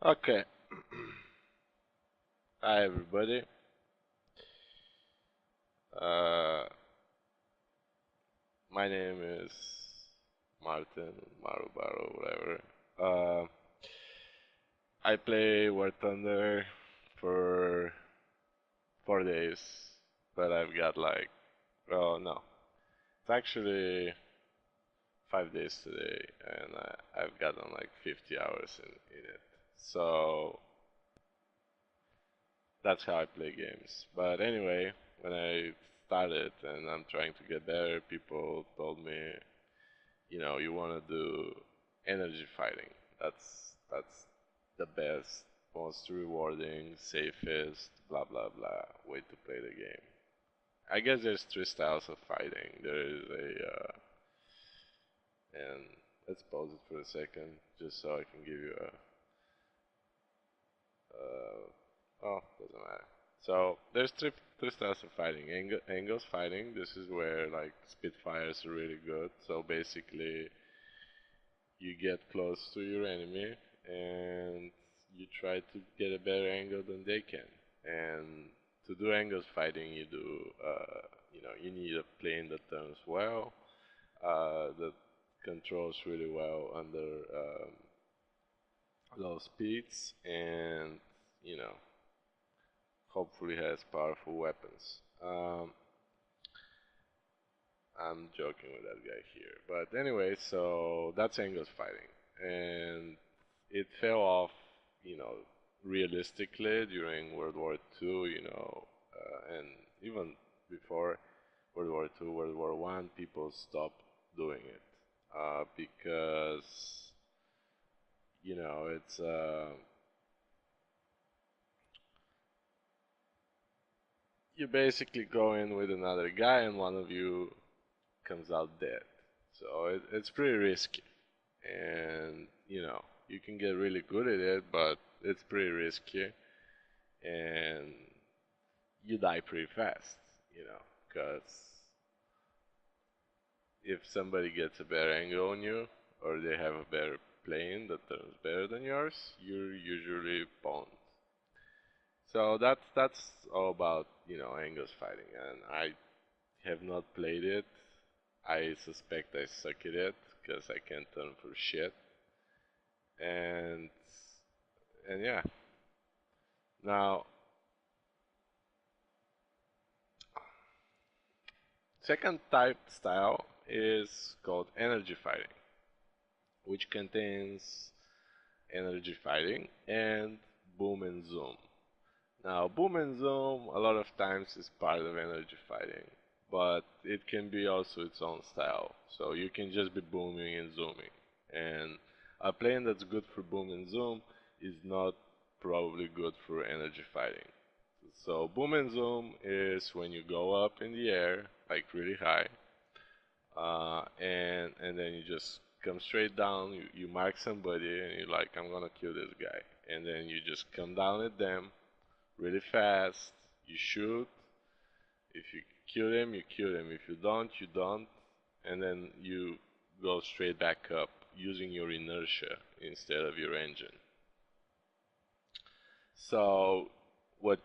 Okay. Hi everybody. Uh, my name is Martin Marubaro, whatever. Uh, I play War Thunder for 4 days, but I've got like, well, no, it's actually 5 days today, and I've gotten like 50 hours in it. So that's how I play games. But anyway, when I started and I'm trying to get better, people told me, you want to do energy fighting. That's the best, most rewarding, safest, blah blah blah way to play the game. I guess there's three styles of fighting. There is and let's pause it for a second, just so I can give you oh, doesn't matter. So there's three styles of fighting. Angles fighting. This is where like Spitfires are really good. So basically, you get close to your enemy and you try to get a better angle than they can. And to do angles fighting, you need a plane that turns well, that controls really well under low speeds, and you know, hopefully has powerful weapons. I'm joking with that guy here, but anyway, so that's angles fighting, and it fell off, you know, realistically during World War II, and even before World War II, World War One, people stopped doing it because it's you basically go in with another guy and one of you comes out dead, so it's pretty risky, and you can get really good at it, but it's pretty risky, and you die pretty fast, because if somebody gets a better angle on you or they have a better plane that turns better than yours, you're usually pwned. So that's all about angles fighting, and I have not played it. I suspect I suck at it because I can't turn for shit, and yeah. Now, second type style is called energy fighting, which contains energy fighting and boom and zoom. Now, boom and zoom a lot of times is part of energy fighting, but it can be also its own style. So you can just be booming and zooming. And a plane that's good for boom and zoom is not probably good for energy fighting. So boom and zoom is when you go up in the air, like really high, and then you just come straight down. You mark somebody, and you're like, I'm gonna kill this guy, and then you just come down at them really fast. You shoot. If you kill him, you kill him. If you don't, you don't, and then you go straight back up using your inertia instead of your engine. So, what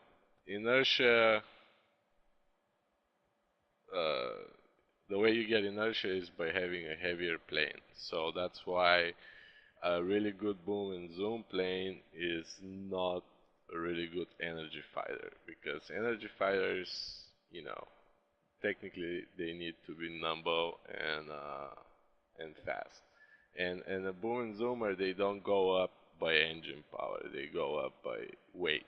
inertia uh, the way you get inertia is by having a heavier plane. So that's why a really good boom and zoom plane is not a really good energy fighter, because energy fighters, you know, technically they need to be nimble and fast. And a boom and zoomer, they don't go up by engine power, they go up by weight,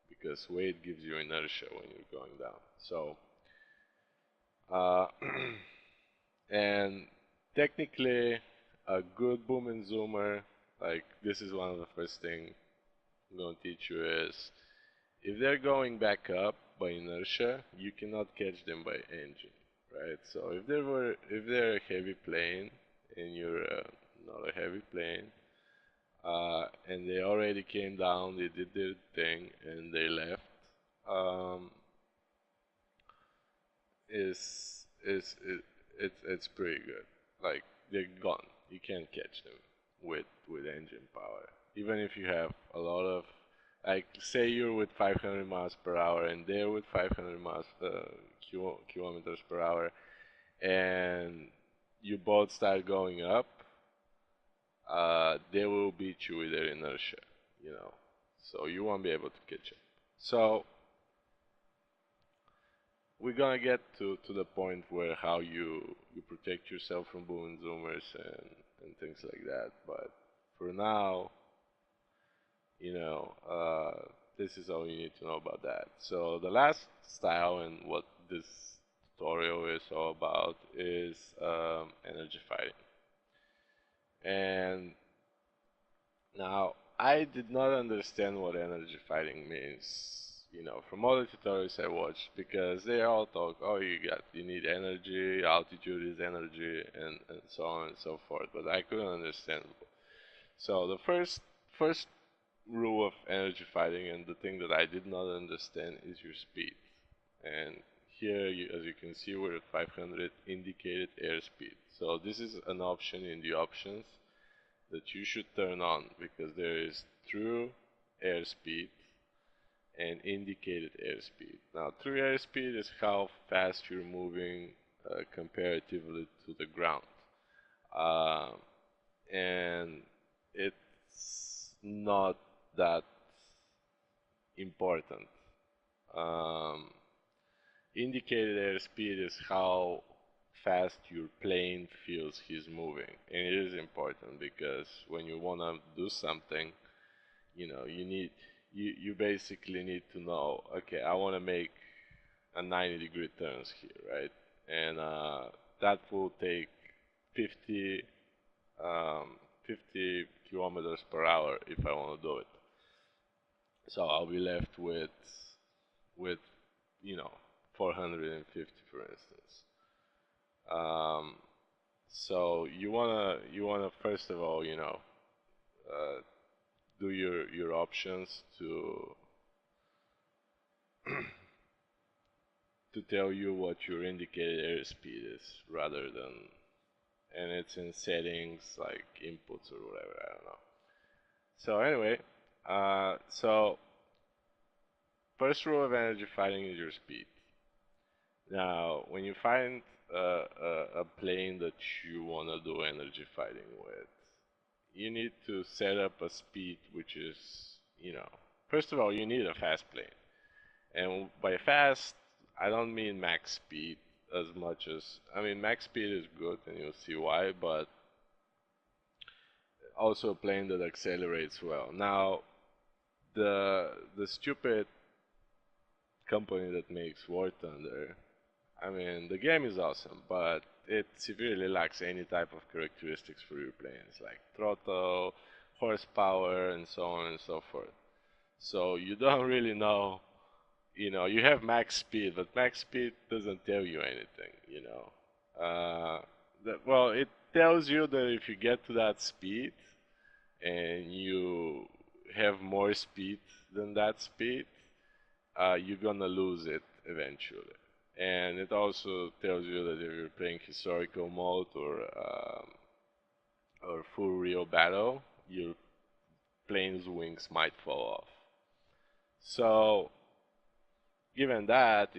because weight gives you inertia when you're going down. So uh, and technically, a good boom and zoomer, like this is one of the first thing I'm going to teach you is if they're going back up by inertia, you cannot catch them by engine, right? So if they're a heavy plane and you're not a heavy plane, and they already came down, they did their thing, and they left, um, it's pretty good. Like they're gone. You can't catch them with engine power. even if you have a lot of, like, say you're with 500 miles per hour and they're with 500 miles kilometers per hour, and you both start going up, they will beat you with their inertia, you know. So you won't be able to catch up. So we're gonna get to the point where how you protect yourself from boom and zoomers and things like that. But for now, this is all you need to know about that. So the last style and what this tutorial is all about is energy fighting. And now I did not understand what energy fighting means, from all the tutorials I watched, because they all talk, oh, you need energy, altitude is energy, and so on and so forth. But I couldn't understand. So the first rule of energy fighting, and the thing that I did not understand, is your speed. And here, as you can see, we're at 500 indicated airspeed. So this is an option in the options that you should turn on, because there is true airspeed and indicated airspeed. Now, true airspeed is how fast you're moving comparatively to the ground. Uh, and it's not that important. Um, Indicated airspeed is how fast your plane feels he's moving, and it is important because when you want to do something, you basically need to know, okay, I want to make a 90-degree turns here, right? And that will take 50 um, 50 kilometers per hour if I want to do it. So I'll be left with 450, for instance. Um, so you wanna first of all do your options to tell you what your indicated airspeed is, rather than, and it's in settings like inputs or whatever, I don't know. So anyway, so first rule of energy fighting is your speed. Now, when you find a plane that you want to do energy fighting with, you need to set up a speed which is, first of all, you need a fast plane. And by fast, I don't mean max speed as much as, I mean, max speed is good, and you'll see why, but also a plane that accelerates well. Now, the stupid company that makes War Thunder, I mean, the game is awesome, but it severely lacks any type of characteristics for your planes, like throttle, horsepower, and so on and so forth. So you don't really know, you have max speed, but max speed doesn't tell you anything. Well, it tells you that if you get to that speed and you have more speed than that speed, you're gonna lose it eventually. And it also tells you that if you're playing historical mode or full real battle, your plane's wings might fall off. So, given that,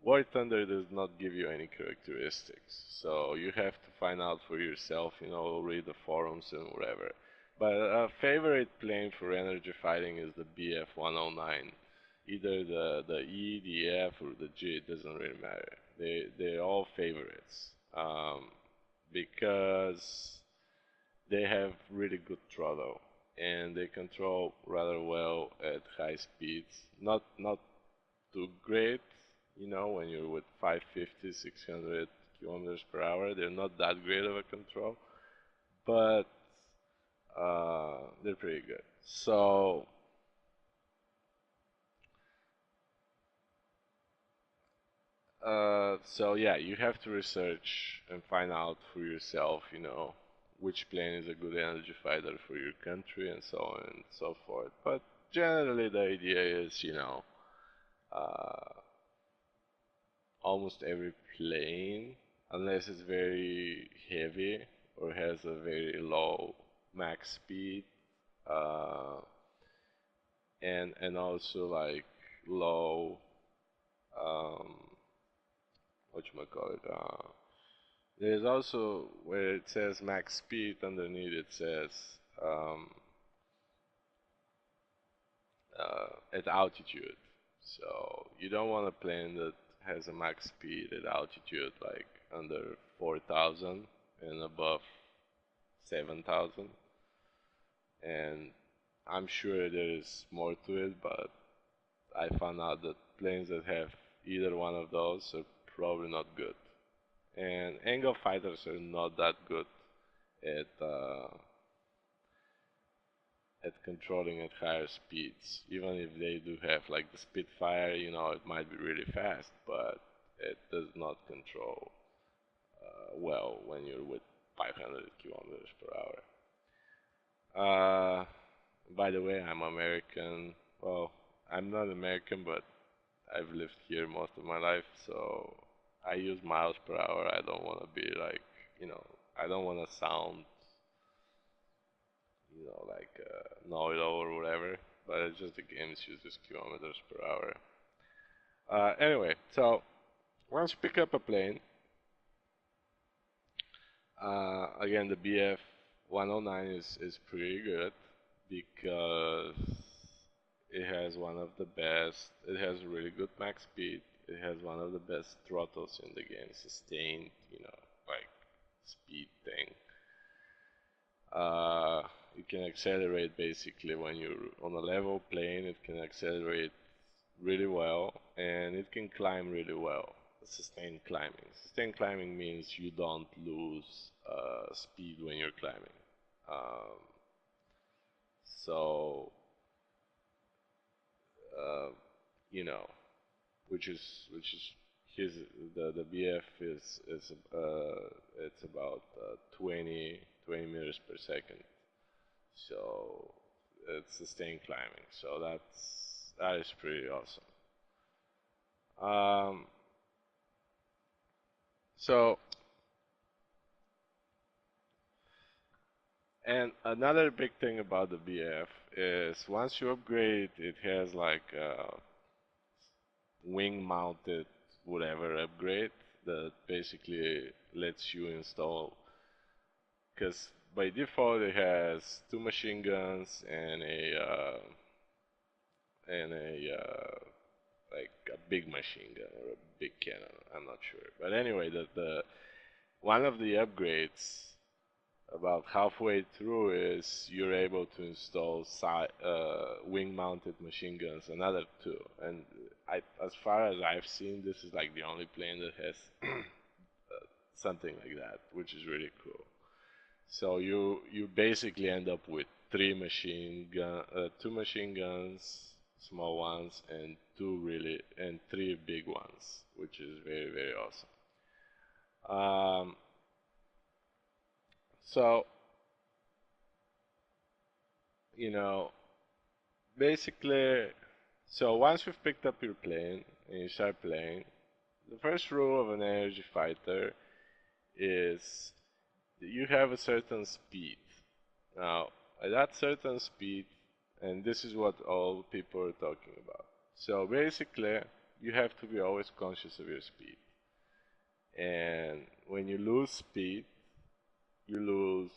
War Thunder does not give you any characteristics. So you have to find out for yourself, read the forums and whatever. But a favorite plane for energy fighting is the BF-109. Either the E, the F, or the G, it doesn't really matter. They're all favorites, because they have really good throttle and they control rather well at high speeds. Not too great, when you're with 550, 600 kilometers per hour. They're not that great of a control, but they're pretty good. So yeah, you have to research and find out for yourself, which plane is a good energy fighter for your country and so on and so forth. But generally, the idea is, uh, almost every plane, unless it's very heavy or has a very low max speed, uh, and also like low, um, what you might call it. There's also where it says max speed underneath it says um, at altitude. So you don't want a plane that has a max speed at altitude like under 4,000 and above 7,000. And I'm sure there is more to it, but I found out that planes that have either one of those are probably not good. And angle fighters are not that good at controlling at higher speeds. Even if they do have like the Spitfire, it might be really fast, but it does not control well when you're with 500 kilometers per hour. By the way, I'm American. Well, I'm not American, but I've lived here most of my life, so I use miles per hour. I don't want to be like, you know, I don't want to sound, like know-it-all or whatever. But it's just the game uses kilometers per hour. Anyway, so once you pick up a plane, again, the BF 109 is pretty good because it has one of the best, it has a really good max speed, it has one of the best throttles in the game, sustained, like speed thing. You can accelerate basically when you're on a level plane, it can accelerate really well and it can climb really well. Sustained climbing. Sustained climbing means you don't lose speed when you're climbing. Um, so, uh, you know, which is his the BF is it's about 20 meters per second. So it's sustained climbing. So that is pretty awesome. Um, so and another big thing about the BF is once you upgrade, it has like a wing mounted whatever upgrade that basically lets you install, because by default it has two machine guns and a like a big machine gun or a big cannon. I'm not sure, but anyway, the one of the upgrades about halfway through is you're able to install wing-mounted machine guns, another two, and as far as I've seen, this is like the only plane that has something like that, which is really cool. So you basically end up with two machine guns, small ones, and three big ones, which is very very awesome. So you know basically, so once you've picked up your plane and you start playing, the first rule of an energy fighter is that you have a certain speed. Now, at that certain speed, and this is what all people are talking about. So basically, you have to be always conscious of your speed. And when you lose speed, you lose,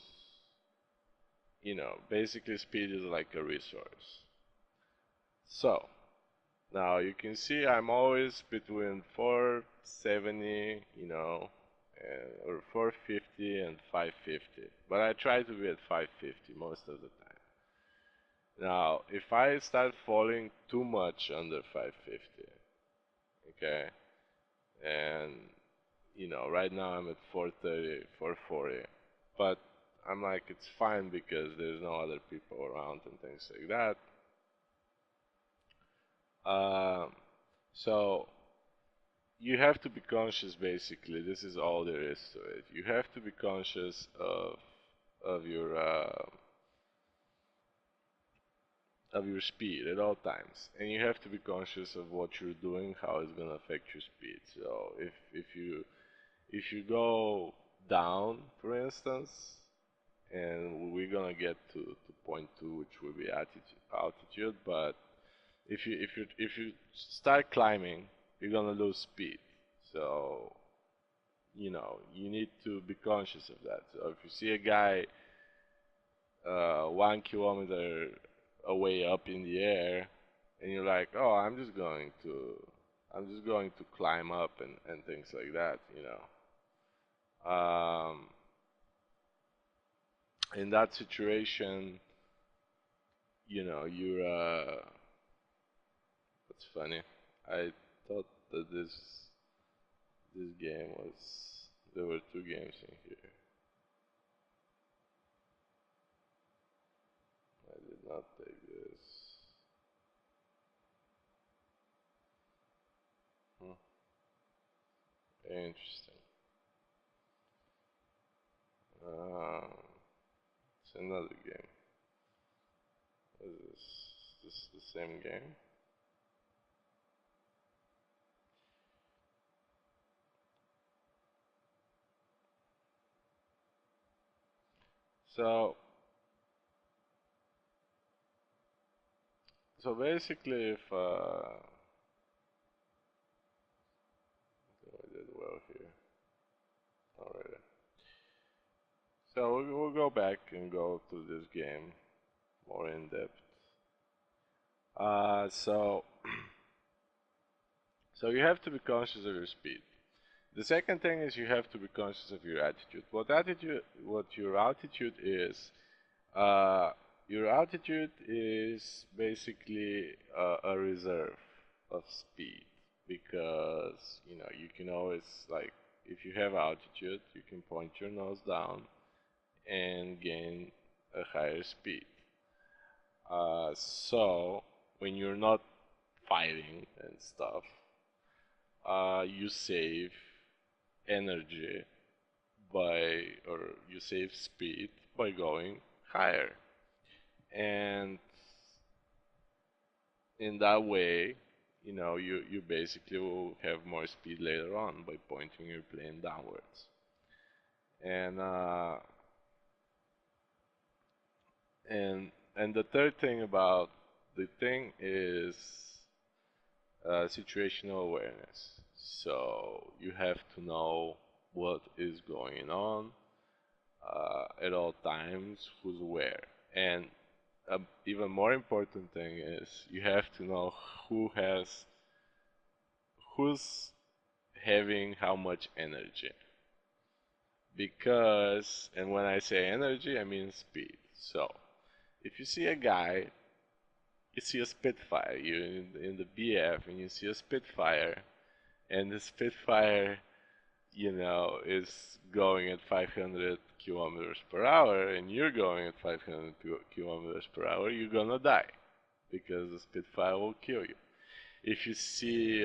basically speed is like a resource. So, now you can see I'm always between 470, or 450 and 550. But I try to be at 550 most of the time. Now, if I start falling too much under 550, okay, and right now I'm at 430, 440, but I'm like, it's fine because there's no other people around and things like that. Um, so you have to be conscious. Basically, this is all there is to it. You have to be conscious of your speed at all times, and you have to be conscious of what you're doing, how it's gonna affect your speed. So if you go down, for instance, and we're gonna get to point two, which will be altitude. But if you start climbing, you're gonna lose speed. So you need to be conscious of that. So if you see a guy 1 kilometer away up in the air, and you're like, oh, I'm just going to climb up and things like that. In that situation, you're that's funny. I thought that this game was there were two games in here. I did not take this. Hmm. Interesting. Um, it's another game. Is this the same game? So so basically, if I did well here already. So we'll go back and go to this game more in depth. So so you have to be conscious of your speed. The second thing is you have to be conscious of your attitude. What your altitude is, uh, your altitude is basically a reserve of speed because you can always, like, if you have altitude, you can point your nose down and gain a higher speed. So when you're not fighting and stuff, you save energy or you save speed by going higher. And in that way, you basically will have more speed later on by pointing your plane downwards. And and the third thing about the thing is situational awareness. So you have to know what is going on at all times, who's where. And even more important thing is you have to know who has who's having how much energy. Because, and when I say energy, I mean speed. So if you see a guy, you see a Spitfire, you're in the BF and you see a Spitfire, and the Spitfire, is going at 500 kilometers per hour, and you're going at 500 kilometers per hour, you're gonna die because the Spitfire will kill you. If you see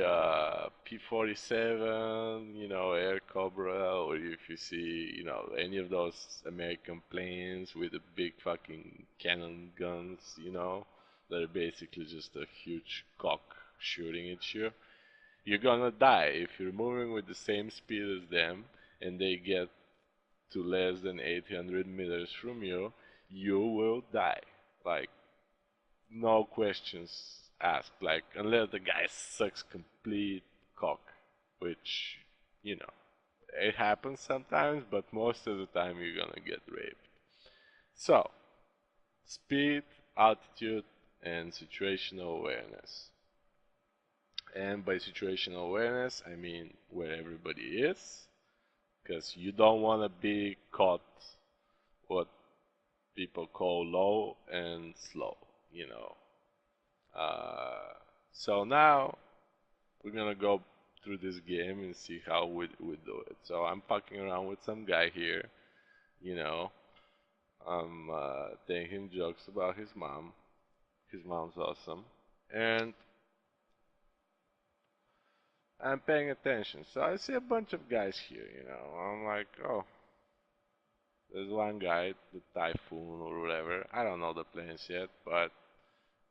P-47, Air Cobra, or if you see, any of those American planes with the big fucking cannon guns, that are basically just a huge cock shooting at you, you're gonna die. If you're moving with the same speed as them and they get to less than 800 meters from you, you will die. Like, no questions asked. Like, unless the guy sucks complete cock, which, you know, it happens sometimes, but most of the time you're gonna get raped. So, speed, altitude, and situational awareness. And by situational awareness, I mean where everybody is, because you don't want to be caught what people call low and slow, you know. So now we're gonna go through this game and see how we do it. So I'm fucking around with some guy here, you know. I'm telling him jokes about his mom. His mom's awesome, and I'm paying attention. So I see a bunch of guys here, you know. I'm like, oh, there's one guy, the Typhoon or whatever. I don't know the planes yet, but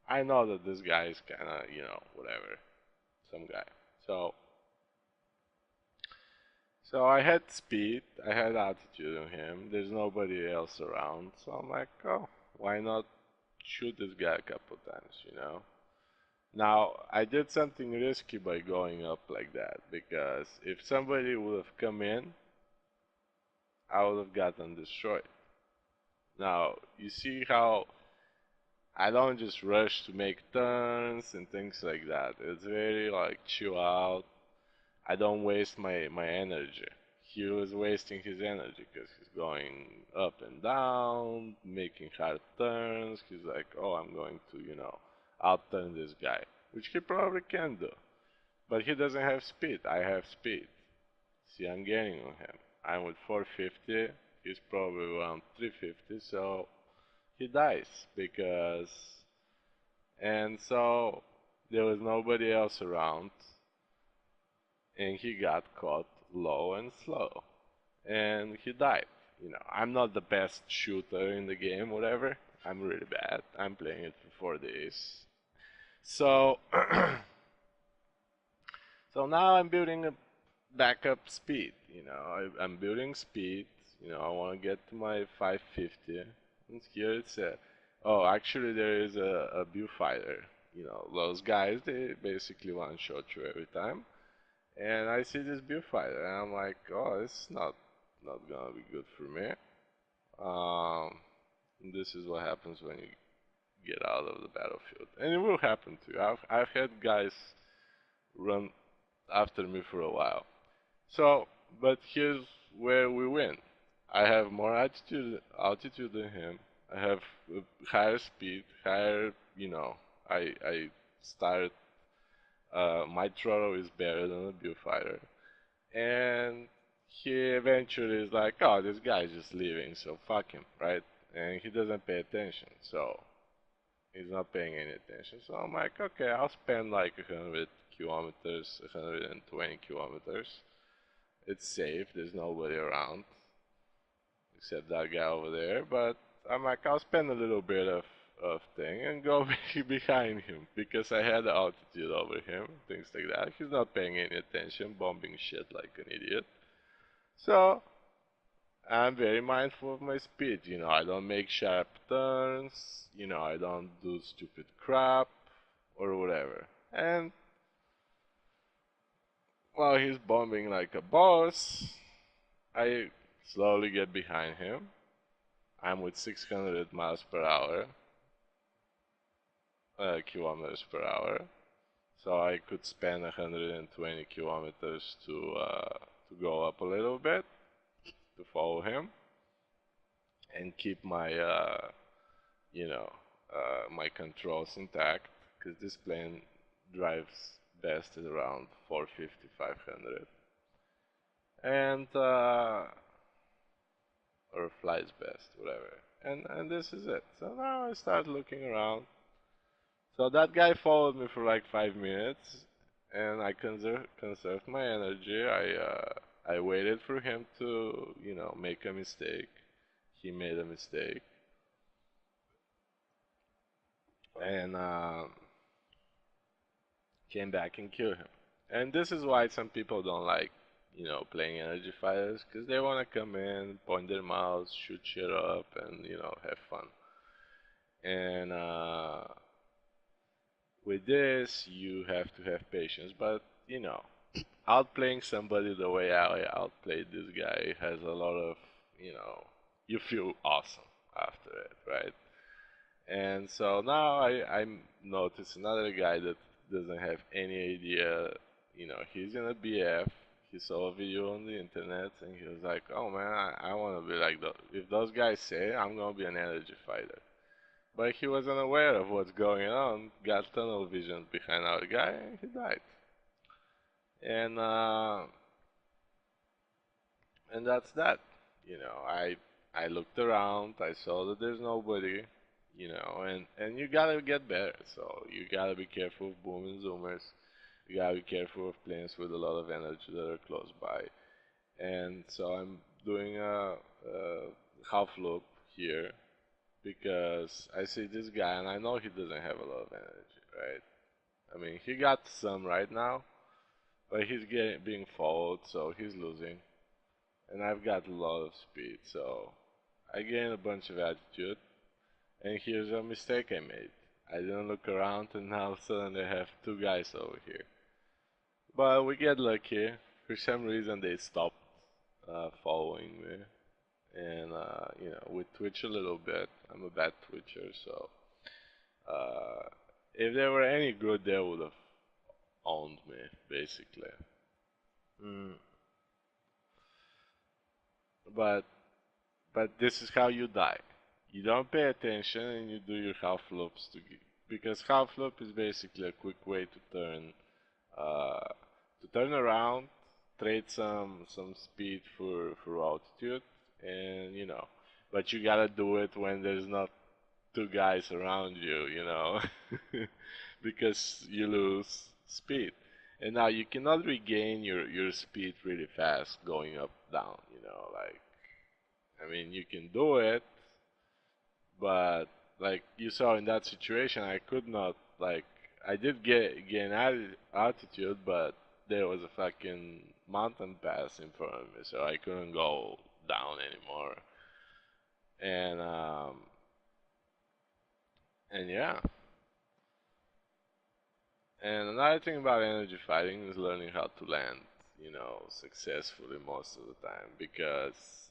I know that this guy is kind of, whatever, some guy. So So I had speed, I had attitude on him. There's nobody else around, so I'm like, oh, why not shoot this guy a couple times? Now, I did something risky by going up like that, because if somebody would have come in, I would have gotten destroyed. Now, you see how I don't just rush to make turns and things like that. It's very like chill out. I don't waste my energy. He was wasting his energy because he's going up and down, making hard turns. He's like, oh, I'm going to, outturn this guy, which he probably can do. But he doesn't have speed. I have speed. See, I'm gaining on him. I'm with 450. He's probably around 350, so he dies because. And so there was nobody else around, and he got caught low and slow, and he died. I'm not the best shooter in the game, whatever. I'm really bad. I'm playing it for 4 days. So, so now I'm building a backup speed. I'm building speed. I want to get to my 550. And here it said, oh, actually there is a viewfighter. Those guys, they basically one shot you every time. And I see this viewfighter, and I'm like, oh, it's not gonna be good for me. Um, this is what happens when you get out of the battlefield, and it will happen to you. I've had guys run after me for a while. So, but here's where we win. I have more altitude than him. I have higher speed, higher. I started. My throttle is better than a viewfighter. And he eventually is like, oh, this guy's just leaving, so fuck him, right? And he doesn't pay attention, so he's not paying any attention. So I'm like, okay, I'll spend like 100 kilometers, 120 kilometers. It's safe, there's nobody around except that guy over there, but I'm like, I'll spend a little bit of thing and go behind him because I had altitude over him, things like that. He's not paying any attention, bombing shit like an idiot. So I'm very mindful of my speed. I don't make sharp turns. I don't do stupid crap or whatever. And while he's bombing like a boss, I slowly get behind him. I'm with 600 miles per hour, kilometers per hour. So I could spend 120 kilometers to go up a little bit to follow him and keep my you know my controls intact because this plane drives best at around 450 500 and or flies best whatever and this is it. So now I start looking around. So that guy followed me for like 5 minutes, and I conserved my energy. I waited for him to, make a mistake. He made a mistake, and came back and killed him. And this is why some people don't like, playing energy fighters, because they want to come in, point their mouths, shoot shit up, and have fun. And with this, you have to have patience, but outplaying somebody the way I outplayed this guy has a lot of, you feel awesome after it, right? And so now I notice another guy that doesn't have any idea, he's in a BF. He saw a video on the internet and he was like, oh man, I want to be like that. If those guys say I'm going to be an energy fighter. But he wasn't aware of what's going on, got tunnel vision behind our guy, and he died. And that's that. I looked around, I saw that there's nobody, and you gotta get better. So you gotta be careful of boom and zoomers. You gotta be careful of planes with a lot of energy that are close by. And so I'm doing a half loop here because I see this guy and I know he doesn't have a lot of energy, right? I mean, he got some right now, but he's being followed, so he's losing. and I've got a lot of speed, so I gain a bunch of attitude. And here's a mistake I made. I didn't look around, and now suddenly I have two guys over here. But we get lucky. For some reason, they stopped following me, and we twitch a little bit. I'm a bad twitcher, so uh, if they were any good, they would have owned me, basically. Mm. But this is how you die. You don't pay attention and you do your half loops because half loop is basically a quick way uh, to turn around, trade some speed for altitude, and but you gotta do it when there's not two guys around you, because you lose speed. And now you cannot regain your speed really fast going up down, like I mean you can do it, but like you saw in that situation, I could not like I did gain altitude, but there was a fucking mountain pass in front of me, so I couldn't go down anymore. And yeah. And another thing about energy fighting is learning how to land, successfully most of the time, because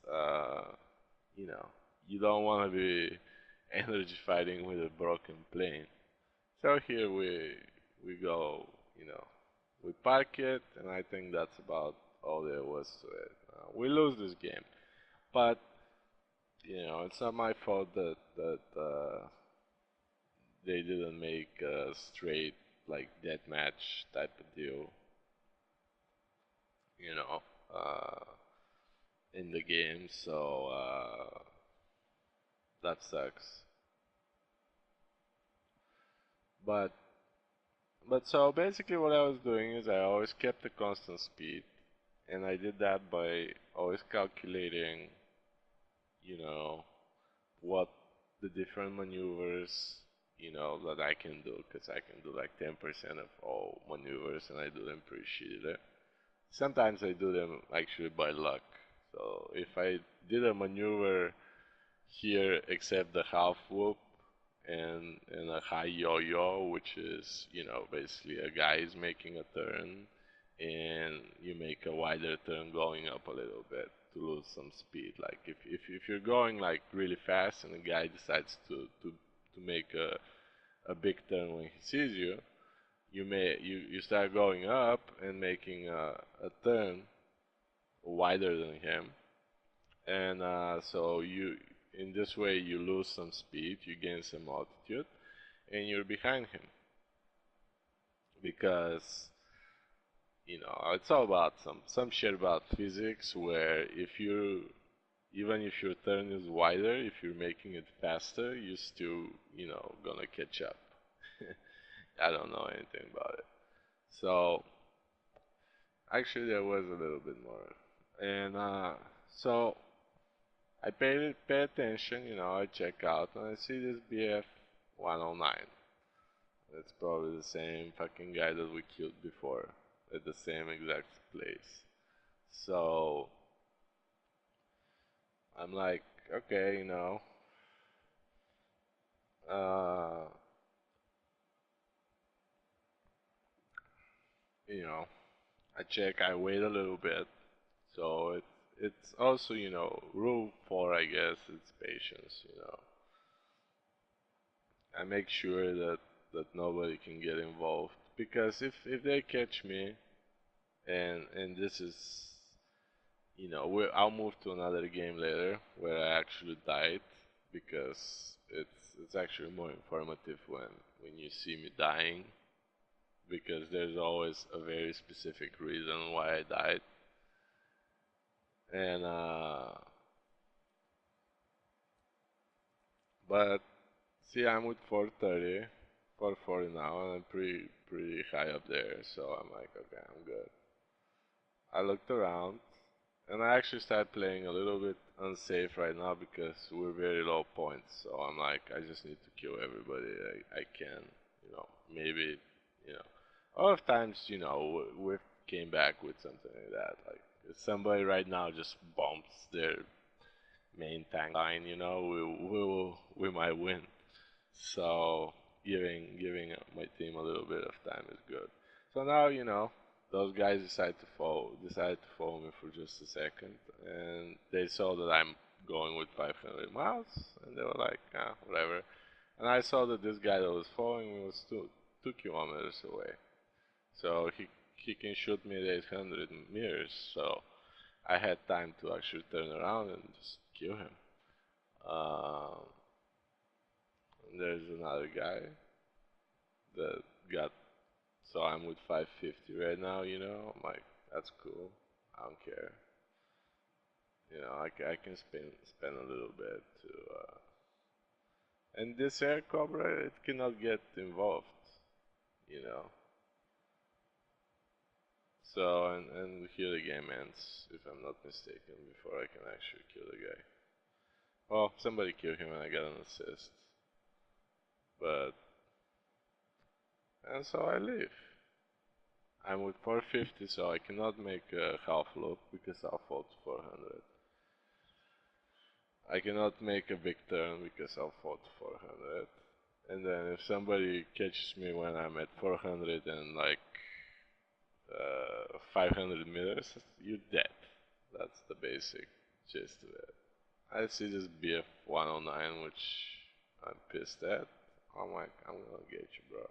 you know you don't want to be energy fighting with a broken plane. So here we go, we park it, and I think that's about all there was to it. We lose this game, but it's not my fault that they didn't make a straight like deathmatch type of deal, you know, uh, in the game. So that sucks. But so basically, what I was doing is I always kept a constant speed, and I did that by always calculating, you know, what the different maneuvers, that I can do, because I can do like 10% of all maneuvers, and I do them pretty shittily. Sometimes I do them actually by luck. So if I did a maneuver here except the half whoop and a high yo-yo, which is, basically a guy is making a turn and you make a wider turn going up a little bit to lose some speed. Like if you're going like really fast and a guy decides to make a big turn when he sees you, you start going up and making a turn wider than him, and so you in this way you lose some speed, you gain some altitude, and you're behind him because it's all about some shit about physics where if you even if your turn is wider, if you're making it faster, you still gonna catch up. I don't know anything about it. So actually there was a little bit more, and so I pay attention, I check out, and I see this BF 109. It's probably the same fucking guy that we killed before at the same exact place. So I'm like, okay, uh, you know, I check, I wait a little bit. So it's also, rule 4, I guess, it's patience. I make sure that nobody can get involved because if they catch me and this is I'll move to another game later where I actually died because it's actually more informative when you see me dying because there's always a very specific reason why I died. And but see, I'm with 430, 440 now, and I'm pretty high up there. So I'm like, okay, I'm good. I looked around, and I actually started playing a little bit unsafe right now because we're very low points. So I'm like, I just need to kill everybody I can. Maybe, you know. A lot of times, we came back with something like that, like if somebody right now just bumps their main tank line, we might win. So giving my team a little bit of time is good. So now those guys decided to follow me for just a second, and they saw that I'm going with 500 miles, and they were like, ah, whatever. And I saw that this guy that was following me was 2 kilometers away, so he can shoot me at 800 meters. So I had time to actually turn around and just kill him. Um, there's another guy that got. So I'm with 550 right now. I'm like, that's cool. I don't care. I can spend a little bit to. And this air cobra, it cannot get involved. You know. So and here the game ends, if I'm not mistaken, before I can actually kill the guy. Well, somebody killed him and I got an assist. But and so I leave. I'm with 450, so I cannot make a half loop because I'll fall to 400. I cannot make a big turn because I'll fall to 400. And then if somebody catches me when I'm at 400 and like 500 meters, you're dead. That's the basic gist of it. I see this BF 109, which I'm pissed at. I'm like, I'm gonna get you, bro.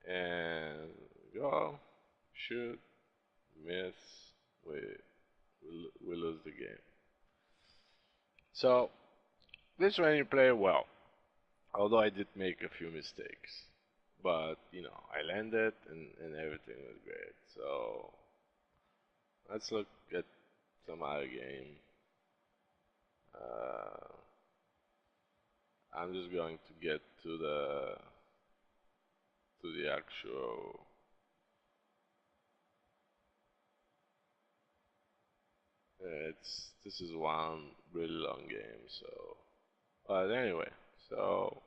And go, shoot, miss, we lose the game. So this when you play well. Although I did make a few mistakes, but I landed and everything was great. So let's look at some other game. Uh, I'm just going to get to the actual. This is one really long game, so. But anyway, so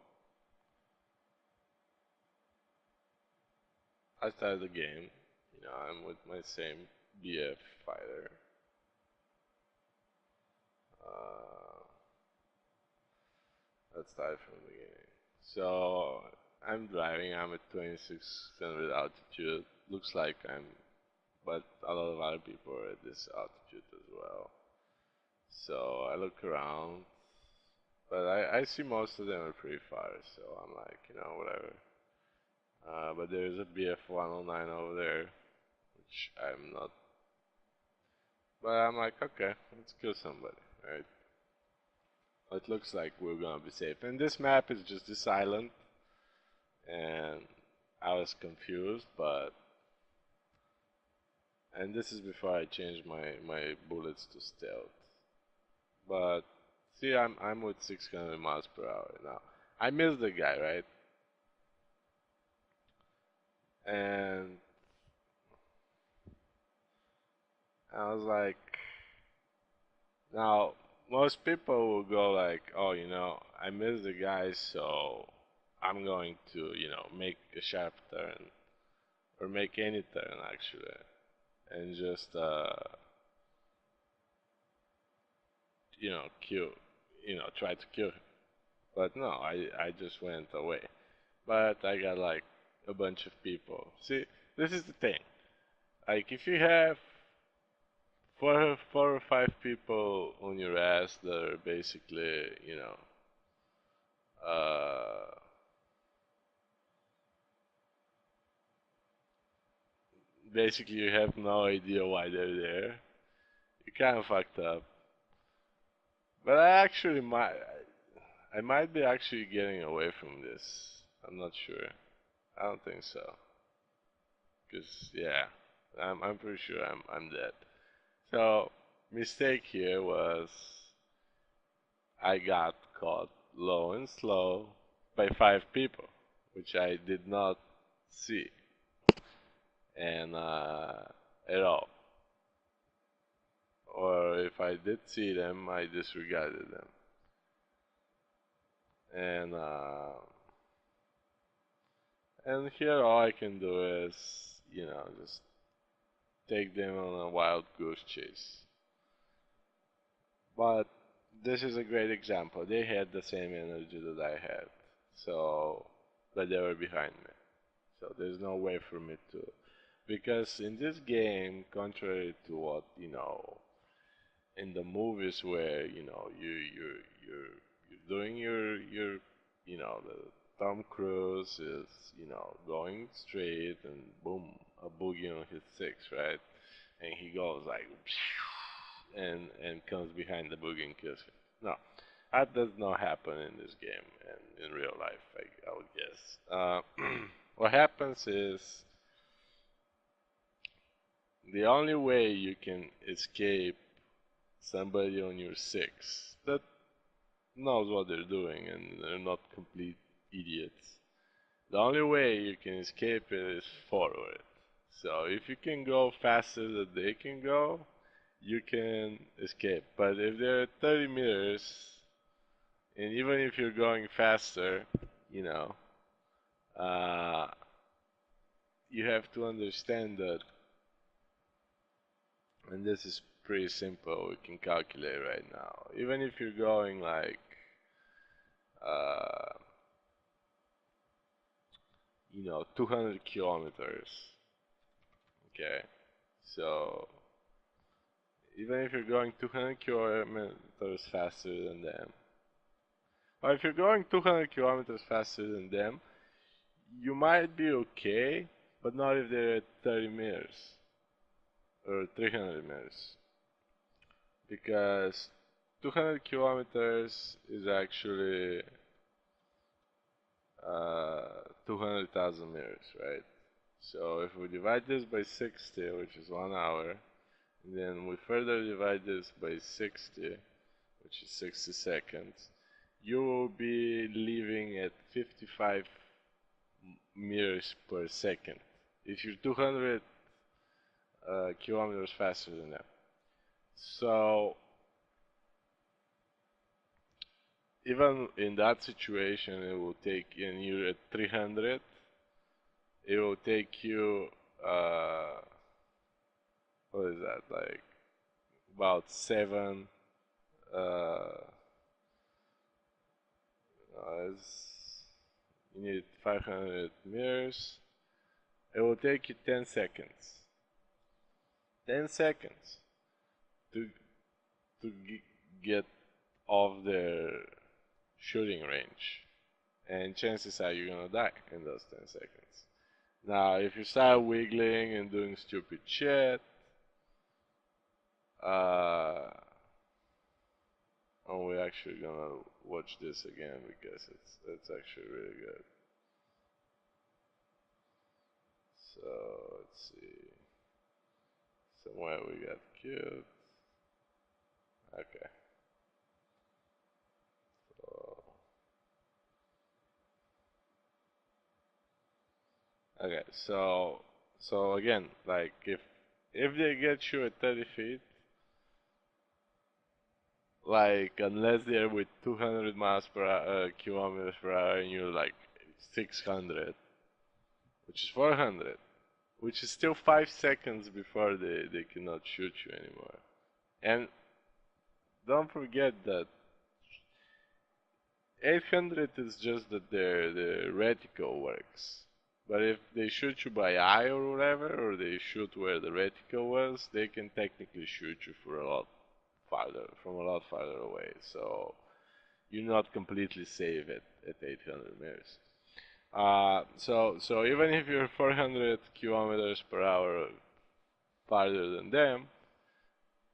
I started the game. I'm with my same BF fighter. Uh, let's start from the beginning. So I'm driving. I'm at 2600 altitude. Looks like but a lot of other people are at this altitude as well. So I look around, but I see most of them are pretty far. So I'm like, whatever. But there's a BF 109 over there, which I'm not. But I'm like, okay, let's kill somebody, right? It looks like we're gonna be safe. And this map is just this island, and I was confused, and this is before I changed my bullets to stealth. But see, I'm with 600 miles per hour now. I missed the guy, right? And I was like, now most people will go like, oh, I missed the guy, so I'm going to, make a sharp turn or make any turn actually, and just kill, try to kill him. But no, I just went away. But I got like a bunch of people. See, this is the thing. Like if you have four or five people on your ass that are basically, uh, basically you have no idea why they're there. You kind of fucked up. But I might be actually getting away from this. I'm not sure. I don't think so. Cause yeah, I'm pretty sure I'm dead. So mistake here was I got caught low and slow by 5 people, which I did not see and at all. Or if I did see them, I disregarded them. And here all I can do is just take them on a wild goose chase. But this is a great example. They had the same energy that I had, so but they were behind me. So there's no way for me to, because in this game, contrary to what in the movies where you're doing your the Tom Cruise is going straight and boom, a boogie on his six, right? And he goes like and comes behind the boogie and kills him. No, that does not happen in this game and in real life, I would guess. What happens is the only way you can escape somebody on your six that knows what they're doing and they're not complete idiots. The only way you can escape it is forward. So if you can go faster than they can go, you can escape. But if they're 30 meters, and even if you're going faster, you know, uh, you have to understand that, and this is pretty simple, we can calculate right now. Even if you're going like, uh, 200 kilometers, okay? So, even if you're going 200 kilometers faster than them, or if you're going 200 kilometers faster than them, you might be okay, but not if they're at 30 meters or 300 meters. Because 200 kilometers is actually 200,000 meters, right? So if we divide this by 60, which is 1 hour, and then we further divide this by 60, which is 60 seconds, you will be living at 55 meters per second if you're 200 kilometers faster than that. So even in that situation, it will take, and you're at 300, it will take you, what is that, like about 7, uh, you need 500 meters. It will take you 10 seconds. 10 seconds to get off their shooting range. And chances are you're gonna die in those 10 seconds. Now, if you start wiggling and doing stupid shit, uh, and we're actually gonna watch this again because it's actually really good. So let's see. Somewhere we got killed. Okay. So, okay. So again, like if they get you at 30 feet, like unless they're with 200 miles per hour, kilometers per hour, and you're like 600, which is 400, which is still 5 seconds before they cannot shoot you anymore. And don't forget that 800 is just that the reticle works. But if they shoot you by eye or whatever, or they shoot where the reticle was, they can technically shoot you for a lot farther, from a lot farther away. So you're not completely safe at 800 meters. So even if you're 400 kilometers per hour farther than them,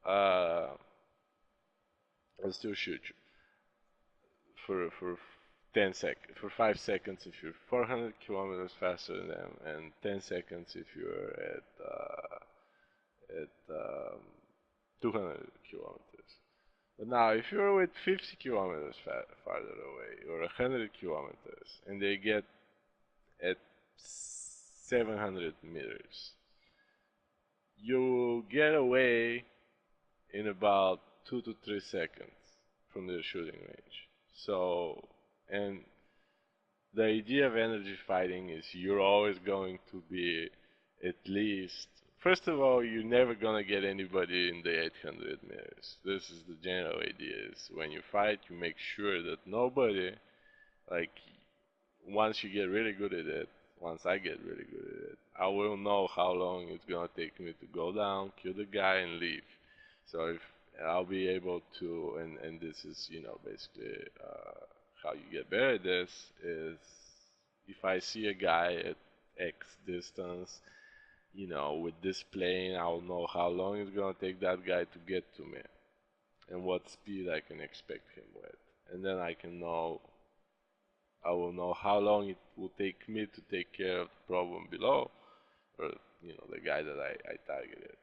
they'll still shoot you for 5 seconds if you're 400 kilometers faster than them, and 10 seconds if you're at 200 kilometers. But now, if you're with 50 kilometers farther away, or 100 kilometers, and they get at 700 meters, you get away in about 2 to 3 seconds from their shooting range. So, and the idea of energy fighting is you're always going to be at least first of all, you're never gonna get anybody in the 800 meters. This is the general idea: is when you fight, you make sure that nobody, like, once you get really good at it, once I get really good at it, I will know how long it's gonna take me to go down, kill the guy, and leave. So if I'll be able to, and this is, basically how you get better at this is if I see a guy at X distance, with this plane, I'll know how long it's gonna take that guy to get to me and what speed I can expect him with. And then I will know how long it will take me to take care of the problem below, or the guy that I targeted.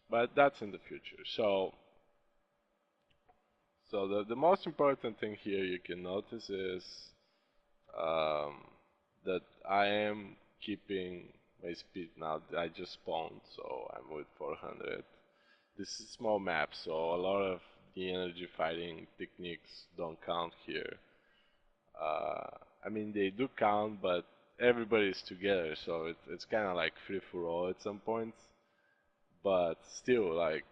But that's in the future. So the most important thing here you can notice is um, that I am keeping my speed now. I just spawned, so I'm with 400. This is a small map, so a lot of the energy fighting techniques don't count here. Uh, I mean, they do count, but everybody's together, so it's kind of like free for all at some points. But still, like,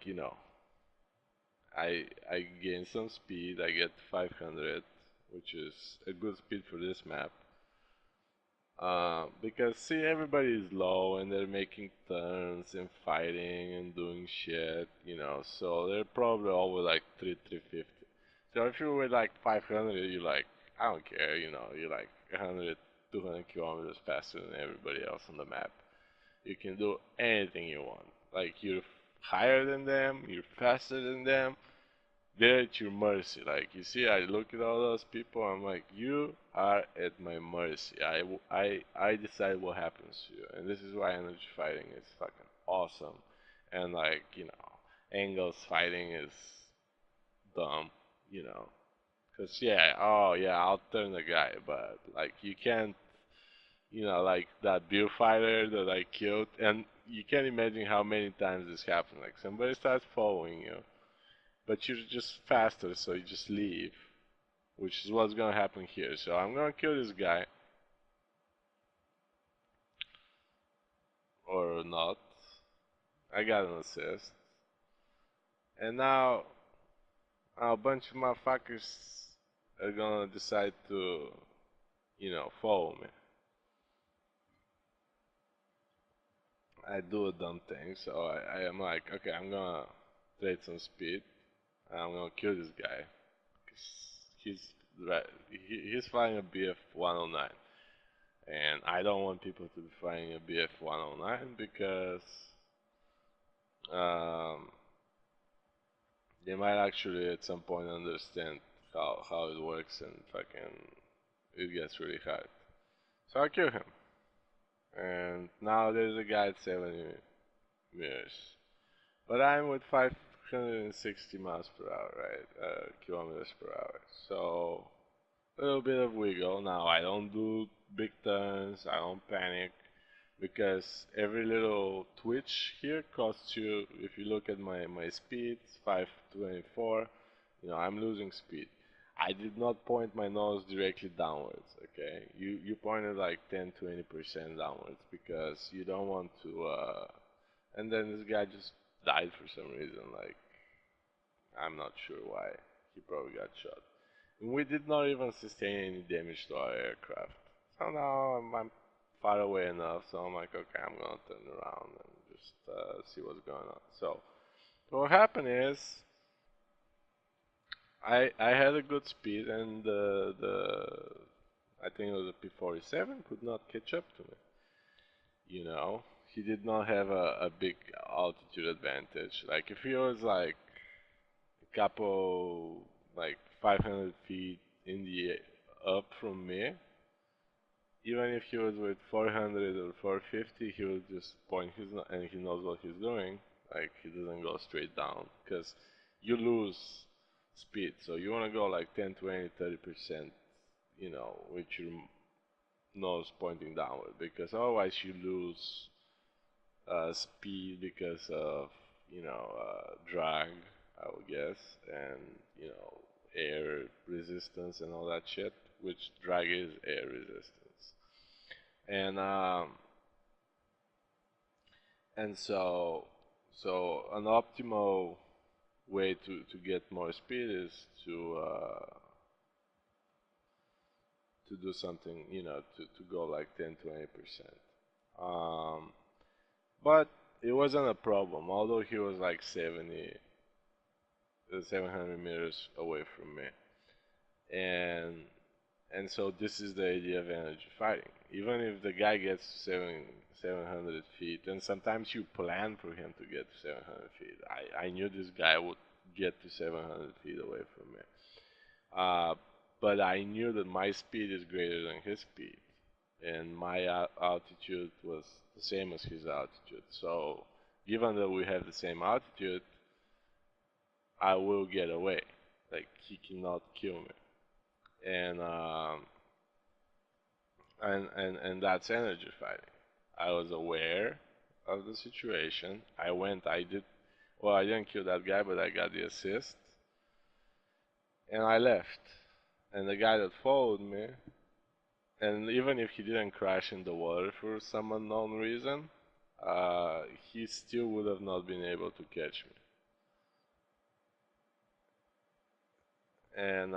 I gain some speed. I get 500, which is a good speed for this map. Because see, everybody is low and they're making turns and fighting and doing shit, so they're probably all with like 350. So if you're with like 500, you're like, I don't care, you're like 100, 200 kilometers faster than everybody else on the map. You can do anything you want. Like, you're higher than them, you're faster than them, they're at your mercy. Like, you see, I look at all those people, I'm like, you are at my mercy. I decide what happens to you. And this is why energy fighting is fucking awesome. And, like, angles fighting is dumb, you know. Because, yeah, oh, yeah, I'll turn the guy, but, like, you can't, like that beer fighter that I killed. And you can't imagine how many times this happened. Like, somebody starts following you, but you're just faster, so you just leave, which is what's gonna happen here. So I'm gonna kill this guy, or not. I got an assist, and now a bunch of motherfuckers are gonna decide to, follow me. I do a dumb thing, so I am like, okay, I'm gonna trade some speed. And I'm gonna kill this guy, 'cause he's flying a BF 109. And I don't want people to be flying a BF 109 because um, they might actually at some point understand how it works, and fucking it gets really hard. So I kill him. And now there's a guy at 70 meters. But I'm with 560 miles per hour, right? Kilometers per hour. So a little bit of wiggle. Now I don't do big turns, I don't panic, because every little twitch here costs you, if you look at my speed, 524, I'm losing speed. I did not point my nose directly downwards, okay? You pointed like 10-20% downwards because you don't want to, and then this guy just died for some reason, like, I'm not sure why. He probably got shot. And we did not even sustain any damage to our aircraft. So now I'm far away enough, so I'm like, okay, I'm gonna turn around and just see what's going on. So what happened is I had a good speed, and the I think it was a P-47 could not catch up to me. He did not have a big altitude advantage. Like, if he was like a couple, like 500 feet in the up from me, even if he was with 400 or 450, he will just point his and he knows what he's doing. Like, he doesn't go straight down because you lose speed. So you want to go like 10, 20, 30%, with your nose pointing downward, because otherwise you lose speed because of drag, I would guess, and air resistance and all that shit, which drag is air resistance. And And so an optimal way to get more speed is to do something, to go like 10-20%. Um, but it wasn't a problem, although he was like 700 meters away from me. And and so this is the idea of energy fighting. Even if the guy gets to 700 feet, and sometimes you plan for him to get to 700 feet. I knew this guy would get to 700 feet away from me. Uh, but I knew that my speed is greater than his speed, and my altitude was the same as his altitude. So, given that we have the same altitude, I will get away. Like he cannot kill me, and and that's energy fighting. I was aware of the situation. I went. I did. Well, I didn't kill that guy, but I got the assist, and I left. And the guy that followed me, and even if he didn't crash in the water for some unknown reason, he still would have not been able to catch me. And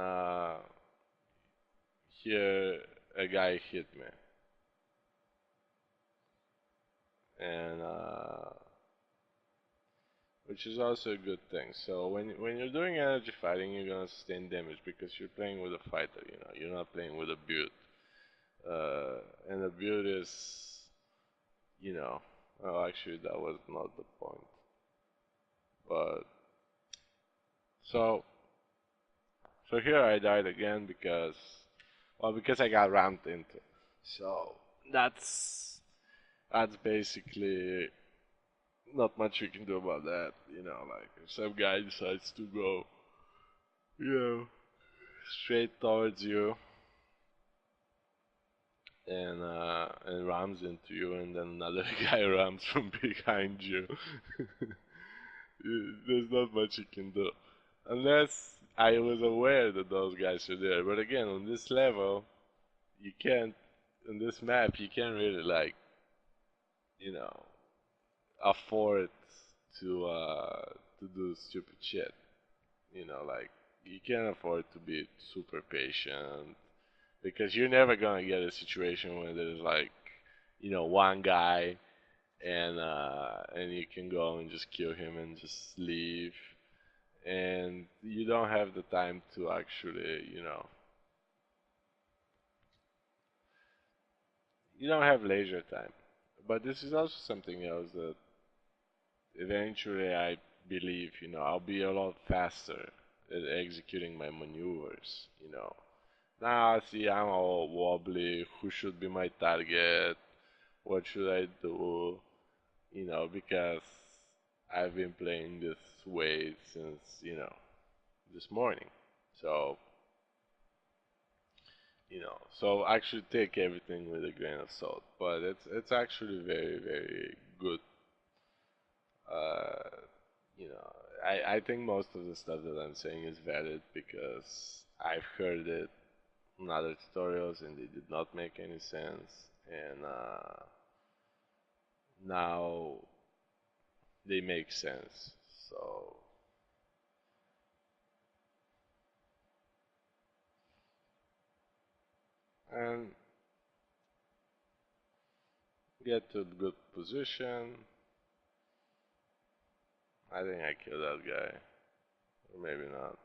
here a guy hit me, and which is also a good thing. So when you're doing energy fighting, you're gonna sustain damage because you're playing with a fighter. You're not playing with a build. And the build is, you know, well, actually that was not the point. But so so here I died again because I got rammed into. So that's basically not much you can do about that. Like if some guy decides to go, you know, straight towards you and rams into you, and then another guy rams from behind you. There's not much you can do unless I was aware that those guys are there. But again, on this level, you can't. On this map, you can't really you know afford to do stupid shit. Like you can't afford to be super patient because you're never gonna get a situation where there's like one guy and you can go and just kill him and just leave, and you don't have the time to actually you don't have leisure time. But this is also something else that eventually I believe I'll be a lot faster at executing my maneuvers. Now see I'm all wobbly, who should be my target, what should I do, because I've been playing this way since, this morning. So, so actually take everything with a grain of salt. But it's actually very, very good. Uh, I think most of the stuff that I'm saying is valid because I've heard it in other tutorials and they did not make any sense. And now they make sense. So, and get to a good position. I think I killed that guy. Or maybe not.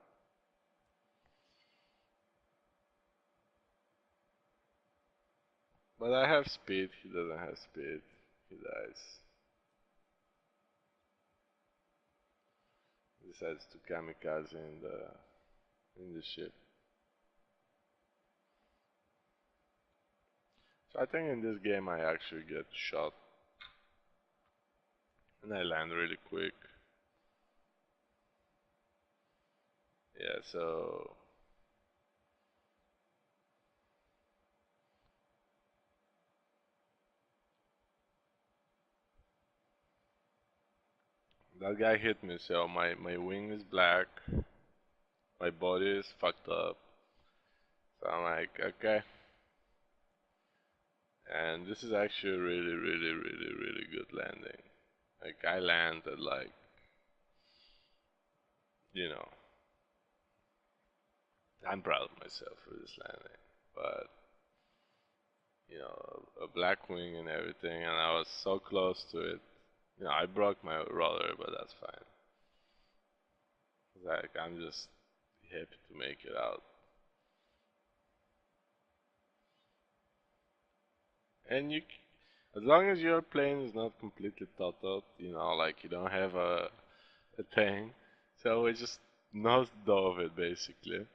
But I have speed, he doesn't have speed. He dies. He decides to kamikaze in the ship. So I think in this game I actually get shot. And I land really quick. Yeah, so that guy hit me, so my wing is black, my body is fucked up. So I'm like, okay. And this is actually a really, really, really, really good landing. Like I landed like, you know, I'm proud of myself for this landing, but a black wing and everything, and I was so close to it. I broke my roller, but that's fine. Like I'm just happy to make it out. And as long as your plane is not completely totaled, like you don't have a thing, so we just nose dove it basically.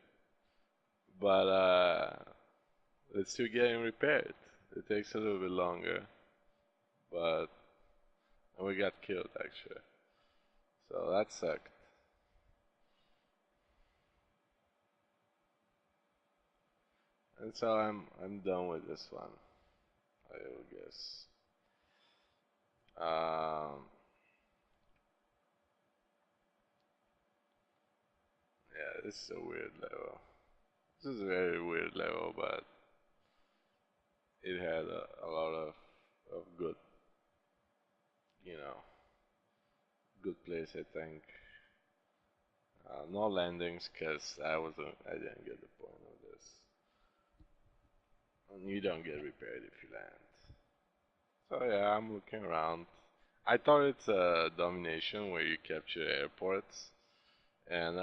But it's still getting repaired. It takes a little bit longer, but and we got killed actually, so that sucked. And so I'm done with this one, I will guess. Um, yeah, this is a weird level. This is a very weird level, but it had a lot of good, you know, good place, I think. No landings, cause I didn't get the point of this. And you don't get repaired if you land. So yeah, I'm looking around. I thought it's a domination where you capture airports, and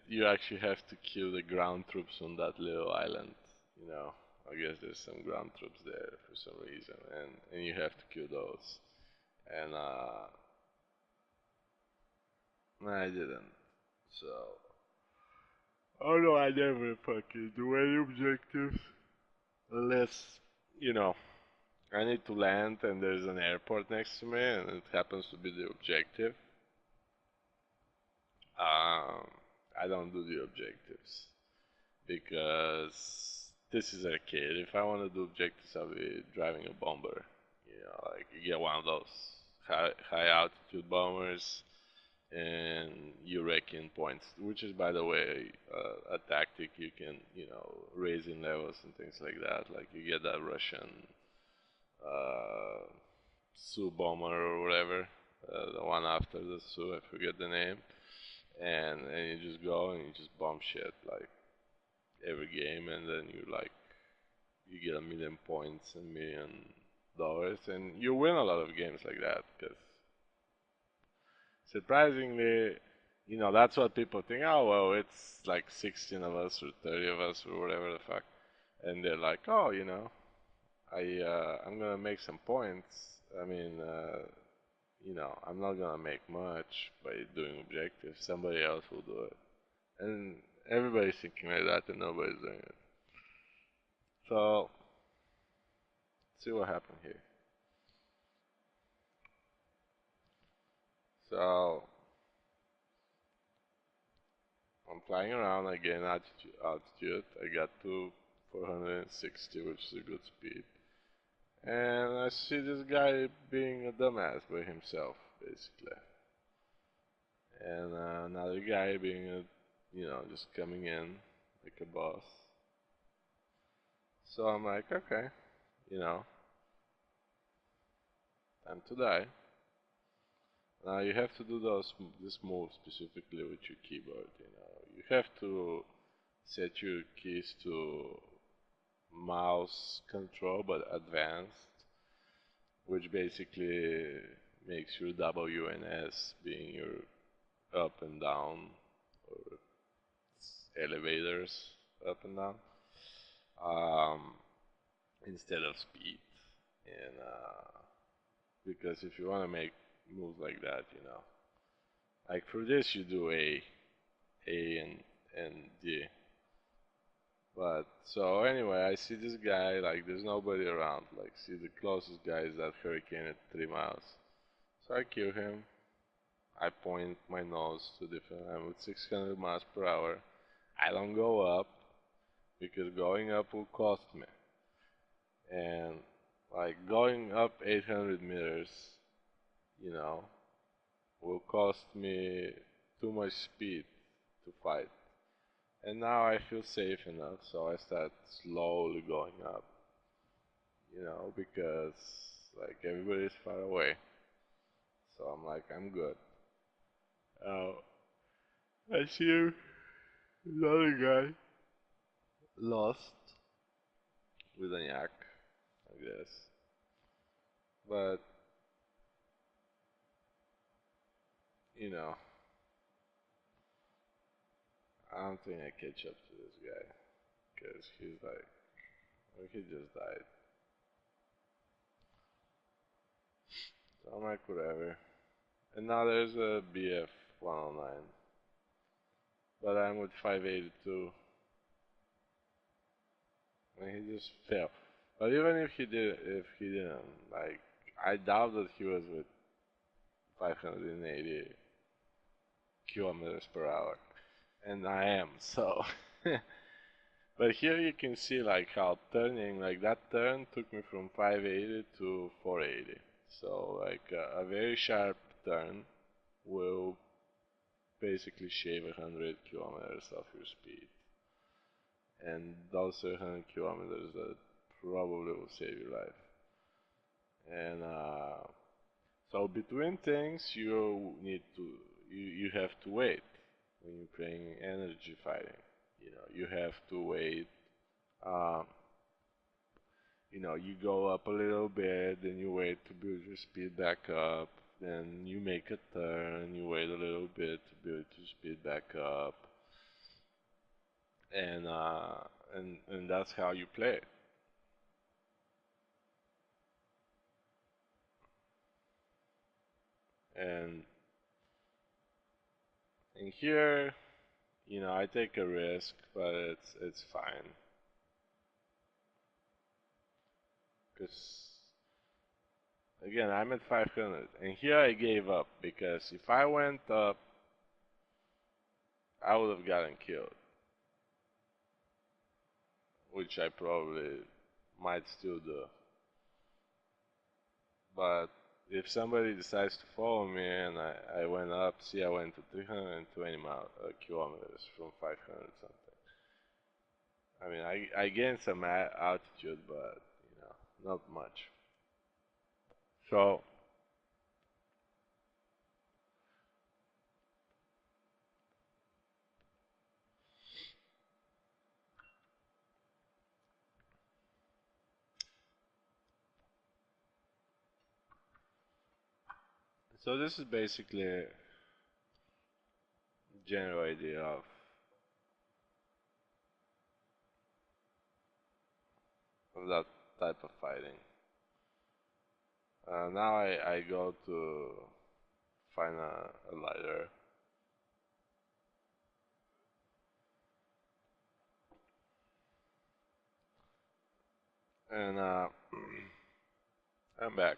you actually have to kill the ground troops on that little island. You know, I guess there's some ground troops there for some reason, and you have to kill those. And I didn't. So, oh no, I never fucking do any objectives unless you know I need to land and there's an airport next to me and it happens to be the objective. Um, I don't do the objectives because this is arcade. If I want to do objectives, I'll be driving a bomber. Like you get one of those high altitude bombers and you rake in points, which is, by the way, a tactic you can, raise in levels and things like that. Like you get that Russian uh, Su bomber or whatever, the one after the Su, I forget the name, and you just go and you just bomb shit like every game, and then you get a million points and $1 million, and you win a lot of games like that because surprisingly, that's what people think. Oh well, it's like 16 of us or 30 of us or whatever the fuck, and they're like, oh, I'm gonna make some points. I mean, I'm not gonna make much by doing objectives. Somebody else will do it, and everybody's thinking like that, and nobody's doing it. So, let's see what happened here. So, I'm flying around. I gain altitude. I got to 460, which is a good speed. And I see this guy being a dumbass by himself, basically. And another guy being just coming in like a boss. So I'm like, okay, you know, time to die. Now you have to do this move specifically with your keyboard. You have to set your keys to mouse control, but advanced, which basically makes your W and S being your up and down, or elevators up and down, um, instead of speed. And because if you want to make moves like that, like for this you do A and D. But so anyway, I see this guy, like there's nobody around. Like see the closest guy is that hurricane at 3 miles. So I kill him. I point my nose to different. I'm with 600 miles per hour. I don't go up because going up will cost me. And like going up 800 meters, you know, will cost me too much speed to fight. And now I feel safe enough, so I start slowly going up, because like everybody's far away. So I'm like, I'm good. Uh, I see another guy lost with a yak, I guess. But, you know, I don't think I catch up to this guy. Because he's like, well, he just died. So I'm like, whatever. And now there's a BF 109. But I'm with 582. And he just fell. But even if he didn't, like, I doubt that he was with 580 kilometers per hour. And I am, so. But here you can see like how turning, like that turn took me from 580 to 480. So like a very sharp turn will basically shave 100 kilometers off your speed. And those are 100 kilometers that probably will save your life. And so between things you have to wait when you're playing energy fighting. You have to wait. Um, you go up a little bit, then you wait to build your speed back up, then you make a turn, you wait a little bit to build your speed back up, and and that's how you play. And in here, I take a risk, but it's fine, because again, I'm at 500, and here I gave up because if I went up, I would have gotten killed, which I probably might still do. But if somebody decides to follow me and I went up, see, I went to 320 kilometers from 500 something. I mean, I gained some altitude, but not much. So, so this is basically a general idea of that type of fighting. Now I go to find a lighter, and I'm back.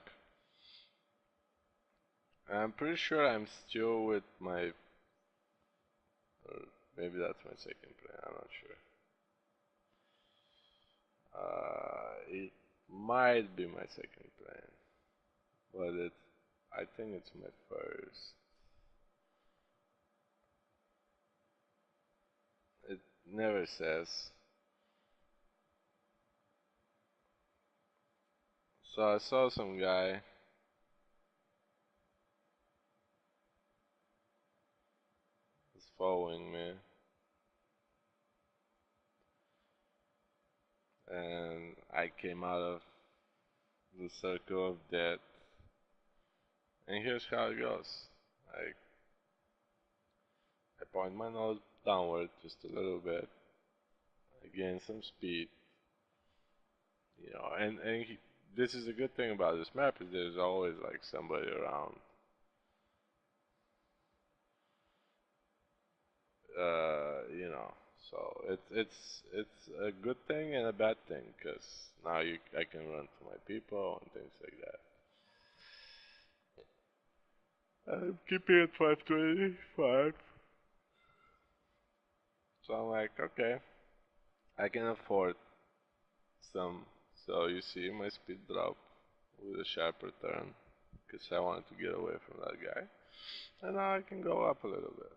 I'm pretty sure I'm still with my, or maybe that's my second plane. I'm not sure. It might be my second plane, but I think it's my first. It never says. So I saw some guy is following me, and I came out of the circle of death. And here's how it goes. I I point my nose downward just a little bit. I gain some speed, and this is a good thing about this map is there's always like somebody around. So it's a good thing and a bad thing because now I can run to my people and things like that. I'm keeping it 525, so I'm like, okay, I can afford some. So you see my speed drop with a sharper turn because I wanted to get away from that guy, and now I can go up a little bit.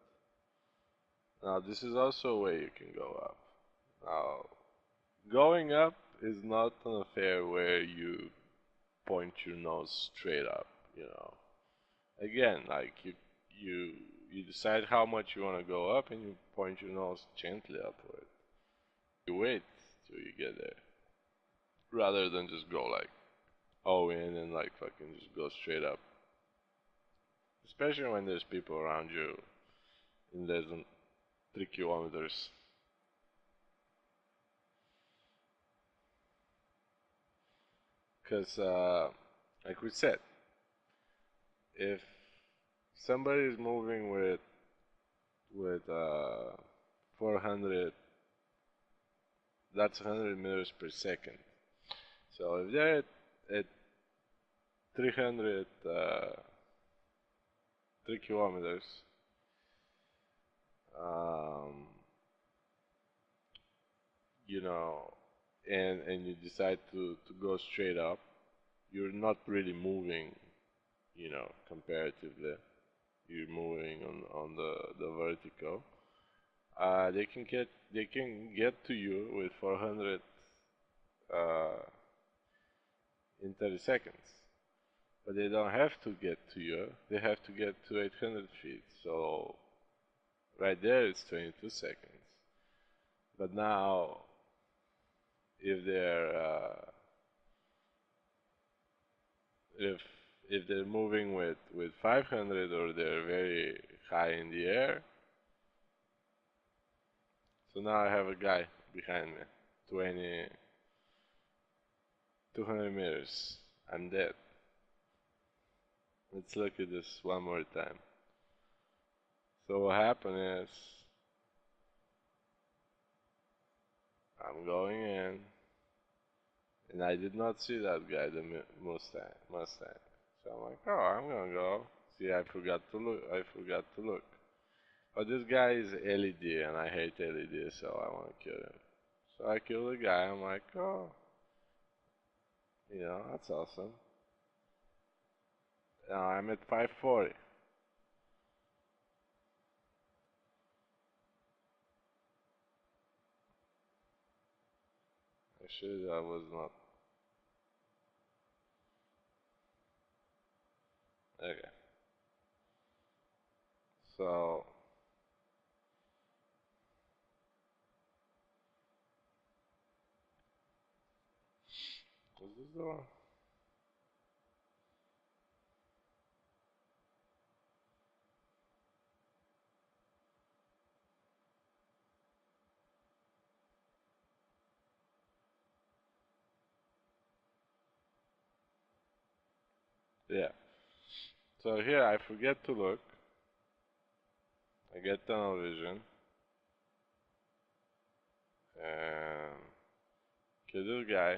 Now this is also a way you can go up. Now going up is not an affair where you point your nose straight up. Again, like you you decide how much you want to go up, and you point your nose gently upward. You wait till you get there, rather than just go like all in and like fucking just go straight up. Especially when there's people around you in less than 3 kilometers. Because, like we said, if somebody is moving with 400, that's 100 meters per second. So if they're at 300, 3 kilometers, um, you know, and you decide to go straight up, you're not really moving, comparatively. You're moving on the vertical. They can get to you with 400 uh, in 30 seconds, but they don't have to get to you. They have to get to 800 feet. So right there it's 22 seconds. But now if they're if if they're moving with 500, or they're very high in the air, so now I have a guy behind me, 20, 200 meters. I'm dead. Let's look at this one more time. So what happened is I'm going in, and I did not see that guy, the Mustang. So I'm like, oh, I'm gonna go. See, I forgot to look. I forgot to look. But this guy is LED, and I hate LED, so I want to kill him. So I kill the guy. I'm like, oh, that's awesome. Now I'm at 540. Actually, that was not. Okay. So, was this the one? Yeah. So here I forget to look. I get tunnel vision and kill this guy.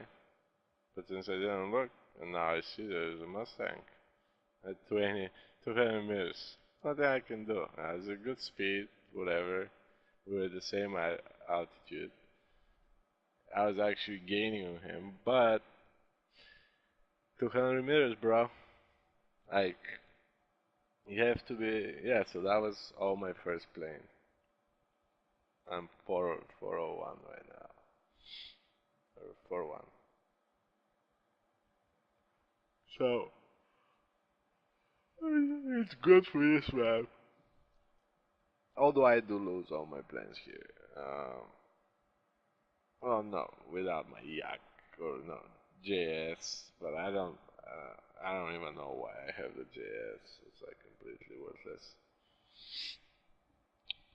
But since I didn't look, and now I see there's a Mustang at 20, 200 meters. Nothing I can do. It's a good speed, whatever. We're at the same altitude. I was actually gaining on him, but 200 meters, bro. Like, you have to be. Yeah, so that was all my first plane. I'm 401 right now. Or 41. So, it's good for this map. Although I do lose all my planes here. Well, no, without my yak or no JS, but I don't even know why I have the JS. It's like completely worthless.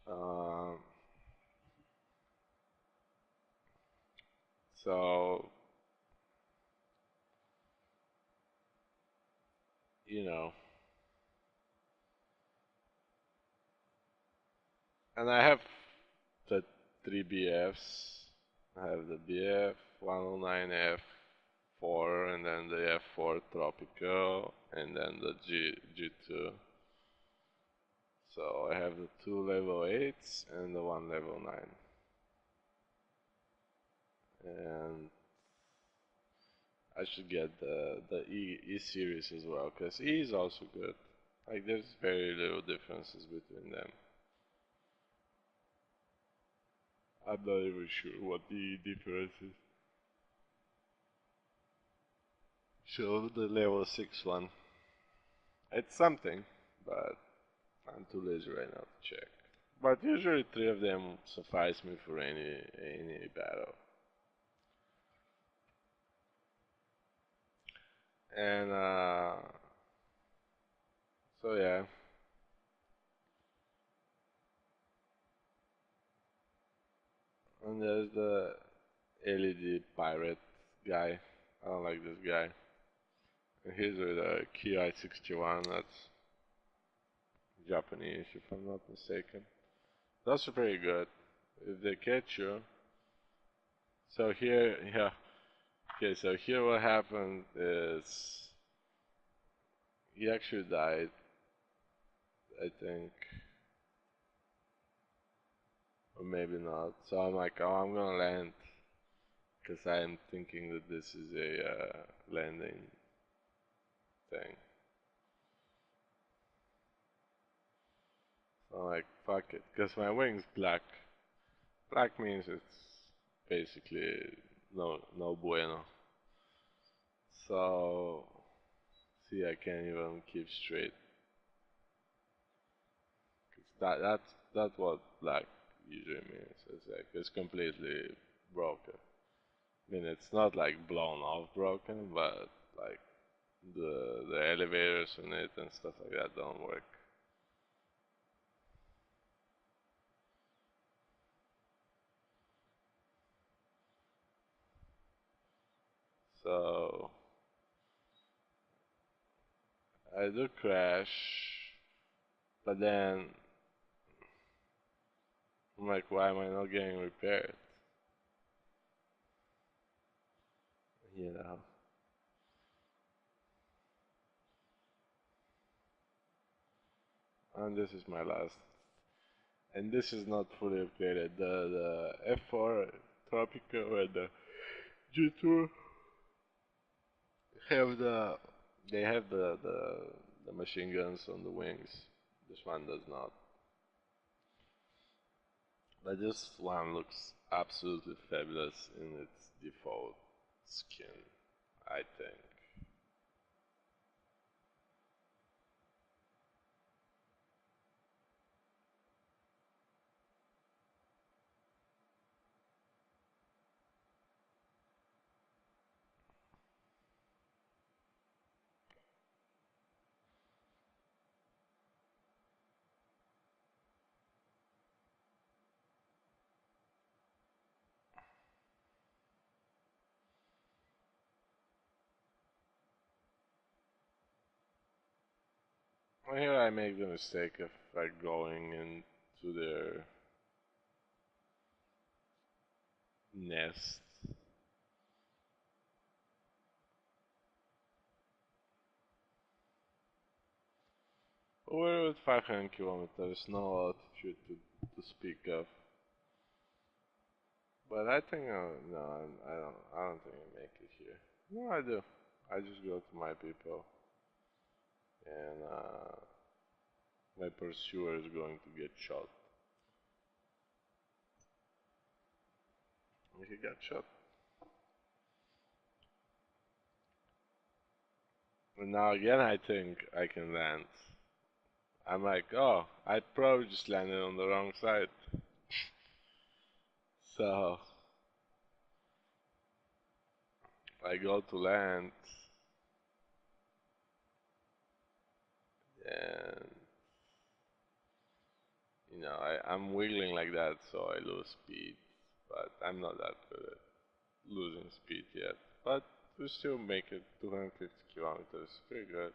Um, so you know, and I have the three BFs. I have the BF 109F 4, and then the F4 Tropical, and then the G2. So I have the two level 8s and the one level 9. And I should get the E series as well, because E is also good. Like there's very little differences between them. I'm not even sure what the difference is. So the level 6 one. It's something, but I'm too lazy right now to check. But usually three of them suffice me for any battle. And so yeah, and there's the LED pirate guy. I don't like this guy. And he's with a Ki 61. That's Japanese, if I'm not mistaken. That's very good. If they catch you, so here, yeah. Okay, so here what happened is he actually died, I think, or maybe not. So I'm like, oh, I'm gonna land because I'm thinking that this is a landing thing. So I'm like, fuck it, because my wing's black. Black means it's basically no bueno. So see, I can't even keep straight. 'Cause that's what black usually means. It's like it's completely broken. I mean, it's not like blown off broken, but like the elevators on it and stuff like that don't work. So I do crash, but then I'm like, why am I not getting repaired? You know. And this is my last. And this is not fully upgraded. The F4 Tropico and the G2 have they have the machine guns on the wings. This one does not. But this one looks absolutely fabulous in its default skin, I think. Well, here I make the mistake of like going into their nest. But we're at 500 kilometers, no altitude to speak of. But I think no, I don't think I make it here. No, I do. I just go to my people, and my pursuer is going to get shot. He got shot. And now again, I think I can land. I'm like, oh, I probably just landed on the wrong side. So I go to land, and I'm wiggling like that, so I lose speed. But I'm not that good at losing speed yet. But we still make it 250 kilometers, pretty good.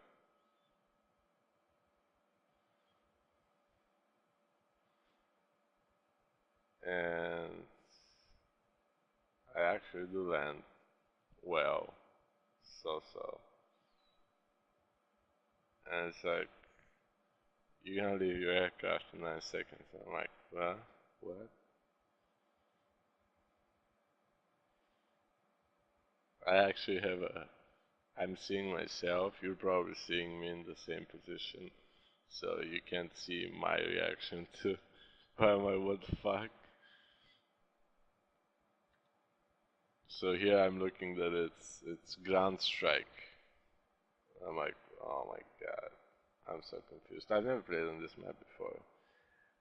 And I actually do land well, so. And it's like, you're gonna leave your aircraft in 9 seconds. I'm like, what? I actually have a. I'm seeing myself. You're probably seeing me in the same position, so you can't see my reaction to. Why am I? What the fuck? So here I'm looking that it's ground strike. I'm like, oh my god. I'm so confused. I've never played on this map before.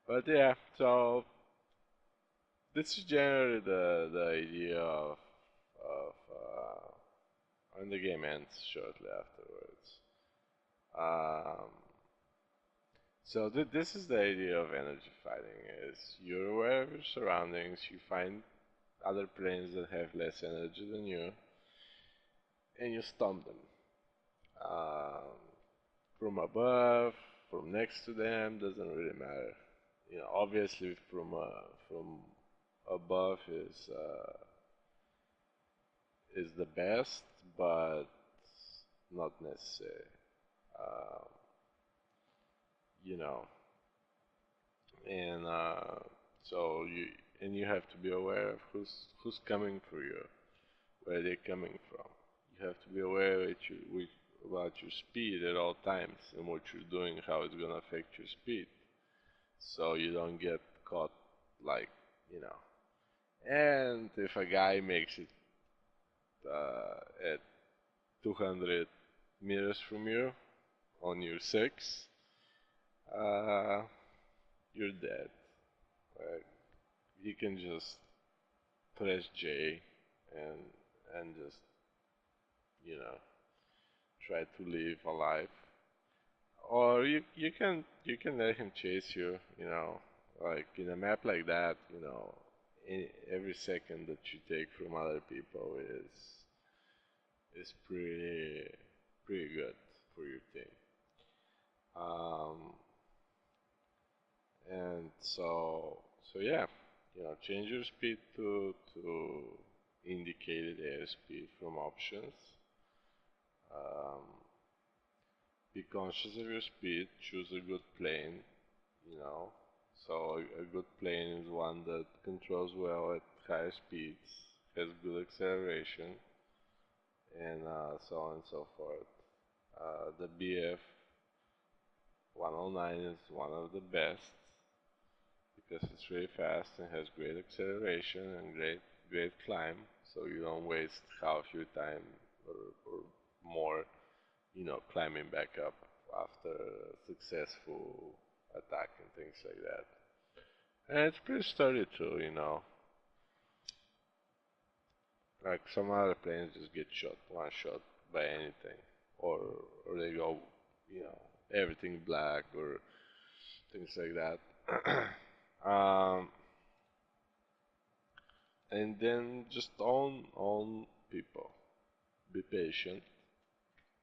But yeah, so this is generally the idea of and the game ends shortly afterwards. Um, so this is the idea of energy fighting: is you're aware of your surroundings, you find other planes that have less energy than you, and you stomp them. Um, from above, from next to them, doesn't really matter. You know, obviously from above is the best, but not necessary. Um, you know, and you have to be aware of who's coming for you, where they're coming from. You have to be aware about your speed at all times and what you're doing, how it's gonna affect your speed, so you don't get caught, like, you know. And if a guy makes it at 200 meters from you on your six, uh, you're dead. Like, you can just press J and just, you know, try to live alive. Or you can let him chase you, you know, like in a map like that, you know, every second that you take from other people is pretty good for your team. Um, and so yeah, you know, change your speed to indicated airspeed from options. Um, be conscious of your speed. Choose a good plane. You know, so a good plane is one that controls well at higher speeds, has good acceleration, and so on and so forth. The BF 109 is one of the best because it's really fast and has great acceleration and great climb, so you don't waste half your time or more, you know, climbing back up after a successful attack and things like that. And it's pretty sturdy too, you know. Like some other planes just get shot, one shot by anything, or or they go, you know, everything black or things like that. um, and then just own people, be patient,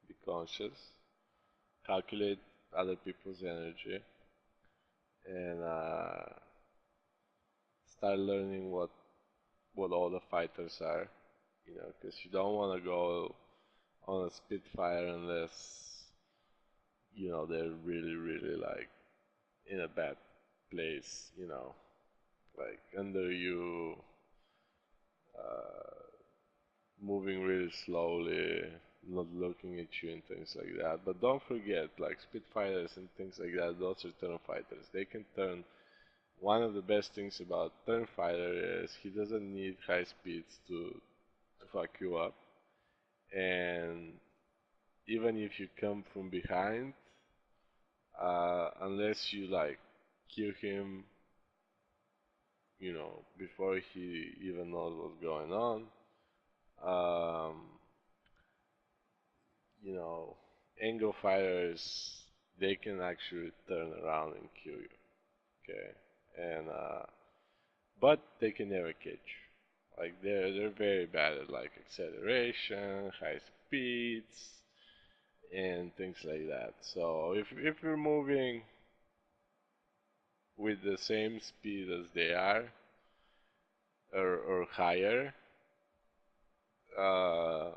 be conscious, calculate other people's energy, and start learning what all the fighters are, you know, because you don't want to go on a Spitfire unless you know they're really like in a bad place, you know, like under you, uh, moving really slowly, not looking at you and things like that. But don't forget, like Spitfires and things like that, those are turn fighters. They can turn. One of the best things about turn fighter is he doesn't need high speeds to fuck you up, and even if you come from behind, unless you like kill him, you know, before he even knows what's going on, um, you know, angle fighters, they can actually turn around and kill you. Okay, and but they can never catch you. Like they're very bad at like acceleration, high speeds, and things like that. So if you're moving with the same speed as they are, or higher, uh,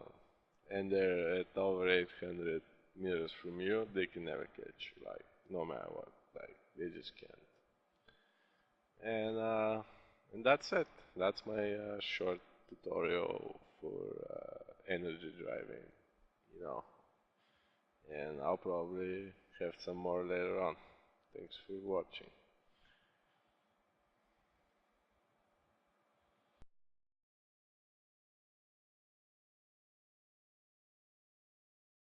and they're at over 800 meters from you, they can never catch you, like, no matter what. Like, they just can't. And that's it. That's my short tutorial for energy driving, you know. And I'll probably have some more later on. Thanks for watching.